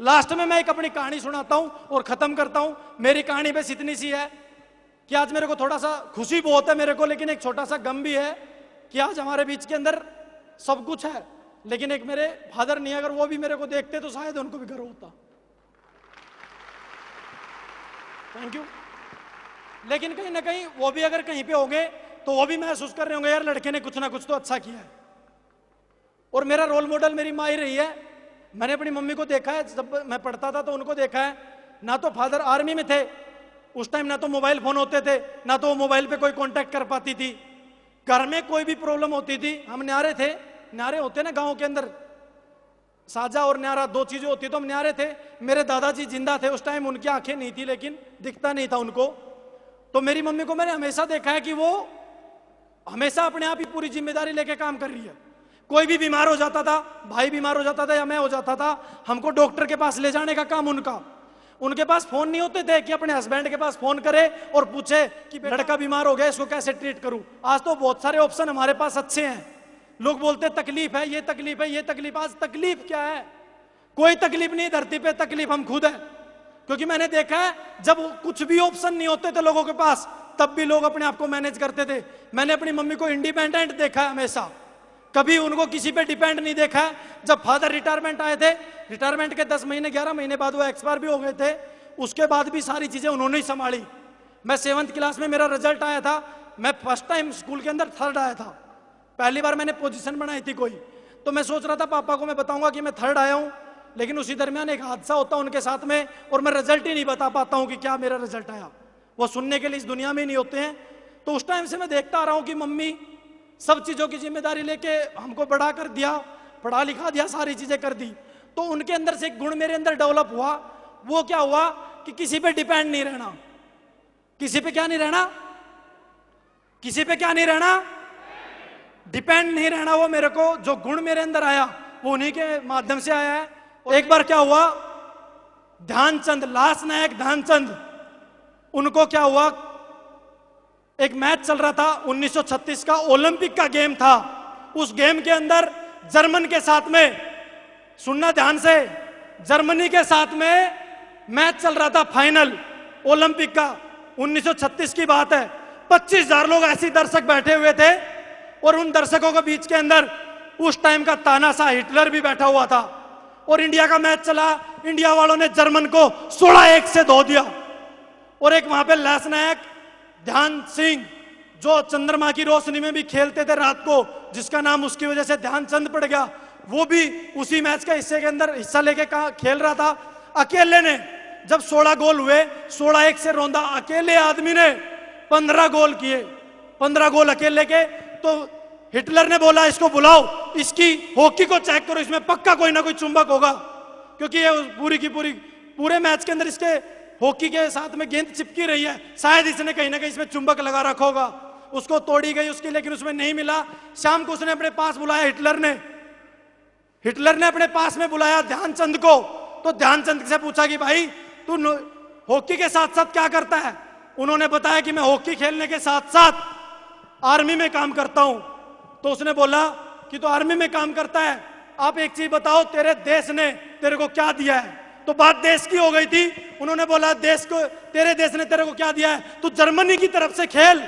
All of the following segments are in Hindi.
लास्ट में मैं एक अपनी कहानी सुनाता हूं और खत्म करता हूं। मेरी कहानी बस इतनी सी है कि आज मेरे को थोड़ा सा खुशी बहुत है मेरे को, लेकिन एक छोटा सा गम भी है कि आज हमारे बीच के अंदर सब कुछ है, लेकिन एक मेरे फादर नहीं है। अगर वो भी मेरे को देखते तो शायद उनको भी गर्व होता। Thank you. लेकिन कहीं ना कहीं वो भी अगर कहीं पे होंगे तो वो भी महसूस कर रहे होंगे यार लड़के ने कुछ ना कुछ तो अच्छा किया है। और मेरा रोल मॉडल मेरी माँ ही रही है। मैंने अपनी मम्मी को देखा है, जब मैं पढ़ता था तो उनको देखा है। ना तो फादर आर्मी में थे उस टाइम, ना तो मोबाइल फोन होते थे, ना तो वो मोबाइल पे कोई कांटेक्ट कर पाती थी। घर में कोई भी प्रॉब्लम होती थी, हम न्यारे थे, न्यारे होते ना गांव के अंदर, साजा और न्यारा दो चीजें होती, तो हम न्यारे थे। मेरे दादाजी जिंदा थे उस टाइम, उनकी आंखें नहीं थी लेकिन दिखता नहीं था उनको। तो मेरी मम्मी को मैंने हमेशा देखा है कि वो हमेशा अपने आप ही पूरी जिम्मेदारी लेके काम कर रही है। कोई भी बीमार हो जाता था, भाई बीमार हो जाता था या मैं हो जाता था, हमको डॉक्टर के पास ले जाने का काम उनका। उनके पास फोन नहीं होते थे कि अपने हस्बैंड के पास फोन करे और पूछे कि लड़का बीमार हो गया, इसको कैसे ट्रीट करूं। आज तो बहुत सारे ऑप्शन हमारे पास अच्छे हैं। लोग बोलते तकलीफ है, ये तकलीफ है, ये तकलीफ। आज तकलीफ क्या है? कोई तकलीफ नहीं धरती पे, तकलीफ हम खुद है। क्योंकि मैंने देखा है जब कुछ भी ऑप्शन नहीं होते थे लोगों के पास, तब भी लोग अपने आप को मैनेज करते थे। मैंने अपनी मम्मी को इंडिपेंडेंट देखा है हमेशा, कभी उनको किसी पे डिपेंड नहीं देखा है। जब फादर रिटायरमेंट आए थे, रिटायरमेंट के 10 महीने 11 महीने बाद वो एक्सपायर भी हो गए थे, उसके बाद भी सारी चीजें उन्होंने ही संभाली। मैं 7th क्लास में मेरा रिजल्ट आया था, मैं फर्स्ट टाइम स्कूल के अंदर 3rd आया था। पहली बार मैंने पोजीशन बनाई थी कोई, तो मैं सोच रहा था पापा को मैं बताऊंगा कि मैं 3rd आया हूं, लेकिन उसी दरमियान एक हादसा होता उनके साथ में और मैं रिजल्ट ही नहीं बता पाता हूं कि क्या मेरा रिजल्ट आया। वो सुनने के लिए इस दुनिया में ही नहीं होते हैं। तो उस टाइम से मैं देखता आ रहा हूं कि मम्मी सब चीजों की जिम्मेदारी लेके हमको बड़ा कर दिया, पढ़ा लिखा दिया, सारी चीजें कर दी। तो उनके अंदर से एक गुण मेरे अंदर डेवलप हुआ। वो क्या हुआ कि किसी पे डिपेंड नहीं रहना। किसी पे क्या नहीं रहना? किसी पे क्या नहीं रहना? डिपेंड नहीं रहना। वो मेरे को जो गुण मेरे अंदर आया वो उन्हीं के माध्यम से आया है। एक बार क्या हुआ, ध्यानचंद, लास नायक ध्यानचंद, उनको क्या हुआ, एक मैच चल रहा था 1936 का, ओलंपिक का गेम था। उस गेम के अंदर जर्मन के साथ में, सुनना ध्यान से, जर्मनी के साथ में मैच चल रहा था फाइनल ओलंपिक का। 1936 की बात है। 25,000 लोग ऐसे दर्शक बैठे हुए थे और उन दर्शकों के बीच के अंदर उस टाइम का तानाशाह हिटलर भी बैठा हुआ था। और इंडिया का मैच चला, इंडिया वालों ने जर्मन को 16-1 से धो दिया। और एक वहां पे लास नायक ध्यान सिंह, जो चंद्रमा की रोशनी में भी खेलते थे रात को, जिसका नाम उसकी वजह से ध्यानचंद पड़ गया, वो भी उसी मैच के हिस्से के अंदर हिस्सा लेके खेल रहा था। अकेले ने जब 16 गोल हुए, 16-1 से रौंदा, अकेले आदमी ने 15 गोल किए, 15 गोल अकेले के। तो हिटलर ने बोला इसको बुलाओ, इसकी हॉकी को चेक करो, इसमें पक्का कोई ना कोई चुंबक होगा, क्योंकि ये पूरी की पूरी पूरे मैच के अंदर इसके हॉकी के साथ में गेंद चिपकी रही है, शायद इसने कहीं ना कहीं इसमें चुंबक लगा रखा होगा। उसको तोड़ी गई उसकी, लेकिन उसमें नहीं मिला। शाम को उसने अपने पास बुलाया, हिटलर ने अपने पास में बुलाया ध्यानचंद को। तो ध्यानचंद से पूछा कि भाई तू हॉकी के साथ साथ क्या करता है? उन्होंने बताया कि मैं हॉकी खेलने के साथ साथ आर्मी में काम करता हूं। तो उसने बोला कि तो आर्मी में काम करता है, आप एक चीज बताओ, तेरे देश ने तेरे को क्या दिया है? तो बात देश की हो गई थी। उन्होंने बोला देश को, तेरे देश ने तेरे को क्या दिया है? तू जर्मनी की तरफ से खेल,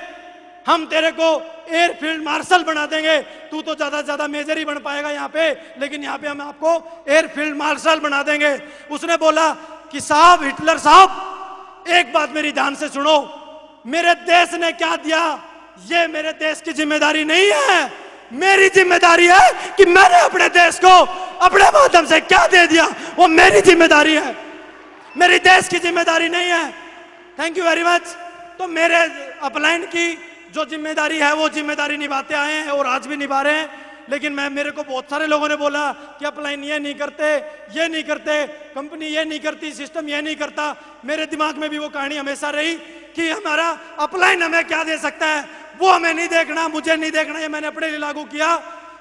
हम तेरे को एयरफील्ड मार्शल बना देंगे। तू तो ज्यादा से ज्यादा मेजर ही बन पाएगा यहाँ पे, लेकिन यहाँ पे हम आपको एयरफील्ड मार्शल बना देंगे। उसने बोला कि साहब, हिटलर साहब, एक बात मेरी ध्यान से सुनो, मेरे देश ने क्या दिया ये मेरे देश की जिम्मेदारी नहीं है। मेरी जिम्मेदारी है कि मैंने अपने देश को अपने माध्यम से क्या दे दिया, वो मेरी जिम्मेदारी है, मेरी देश की जिम्मेदारी नहीं है। Thank you very much. तो मेरे अपलाइन की जो जिम्मेदारी है वो जिम्मेदारी निभाते आए हैं और आज भी निभा रहे हैं। लेकिन मेरे को बहुत सारे लोगों ने बोला कि अपलाइन ये नहीं करते, ये नहीं करते, कंपनी ये नहीं करती, सिस्टम ये नहीं करता। मेरे दिमाग में भी वो कहानी हमेशा रही कि हमारा अपलाइन हमें क्या दे सकता है, वो हमें नहीं देखना, मुझे नहीं देखना। ये मैंने अपने लिए लागू किया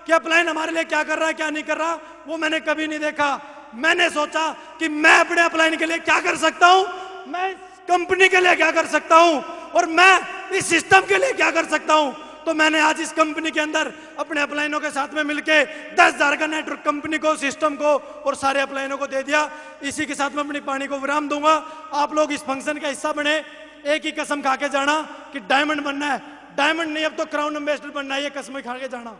कि अपलाइन हमारे लिए क्या कर रहा है, क्या नहीं कर रहा, वो मैंने कभी नहीं देखा। मैंने सोचा कि मैं अपने अपलाइन के लिए क्या कर सकता हूं, मैं कंपनी के लिए क्या कर सकता हूं, और मैं इस सिस्टम के लिए क्या कर सकता हूं। तो मैंने आज इस कंपनी के अंदर अपने अपलाइनों के साथ में मिलके 10,000 का नेटवर्क कंपनी को, सिस्टम को और सारे अपलाइनों को दे दिया। इसी के साथ में अपनी पानी को विराम दूंगा। आप लोग इस फंक्शन का हिस्सा बने, एक ही कसम खा के जाना कि डायमंड बनना है। डायमंड नहीं, अब तो क्राउन एम्बेसडर बनना है, ये कसम खा के जाना।